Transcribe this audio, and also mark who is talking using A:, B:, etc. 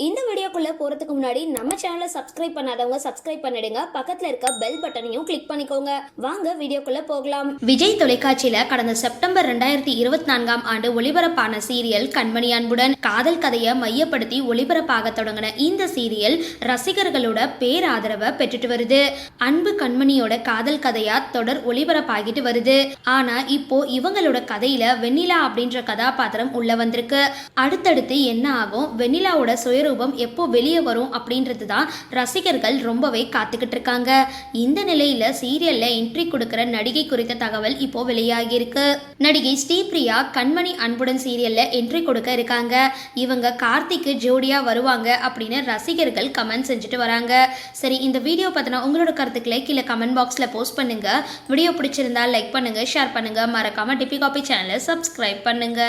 A: இந்த வீடியோக்குள்ள போறதுக்கு முன்னாடி நம்ம சேனலை சப்ஸ்கிரைப் பண்ணாதவங்க சப்ஸ்கிரைப் பண்ணிடுங்க, பக்கத்துல இருக்க பெல் பட்டனையும் கிளிக் பண்ணிக்கோங்க. வாங்க வீடியோக்குள்ள போகலாம். விஜய் தொலைக்காட்சியில கடந்த செப்டம்பர் 2024ஆம் ஆண்டு ஒளிபரப்பான சீரியல் கண்மணி அன்புடன். காதல் கதையை மையப்படுத்தி ஒளிபரப்பாக தொடங்கின இந்த சீரியல் ரசிகர்களோட பேராதரவை பெற்றுட்டு வருது. அன்பு கண்மணியோட காதல் கதையா தொடர் ஒளிபரப்பாகிட்டு வருது. ஆனா இப்போ இவங்களோட கதையில வெண்ணிலா அப்படின்ற கதாபாத்திரம் உள்ள வந்திருக்கு. அடுத்தடுத்து என்ன ஆகும், வெண்ணிலாவோட சுயரூபம் எப்போ வெளியே வரும் அப்படின்றது தான் ரசிகர்கள் ரொம்பவே காத்துக்கிட்டு இருக்காங்க. இந்த நிலையில சீரியல்ல என்ட்ரி கொடுக்கிற நடிகை குறித்த தகவல் இப்போ வெளியாகி இருக்கு. நடிகை ஸ்ரீபிரியா கண்மணி அன்புடன் சீரியல்ல என்ட்ரி கொடுக்க இருக்காங்க. இவங்க கார்த்திக்கு ஜோடியா வருவாங்க அப்படின்னு ரசிகர்கள் கமெண்ட் செஞ்சுட்டு வராங்க. சரி, இந்த வீடியோ பத்தின உங்களோட கருத்துக்களை கீழே கமெண்ட் பாக்ஸ்ல போஸ்ட் பண்ணுங்க. வீடியோ பிடிச்சிருந்தா லைக் பண்ணுங்க, ஷேர் பண்ணுங்க, மறக்காம டிபி காபி சேனலை சப்ஸ்கிரைப் பண்ணுங்க.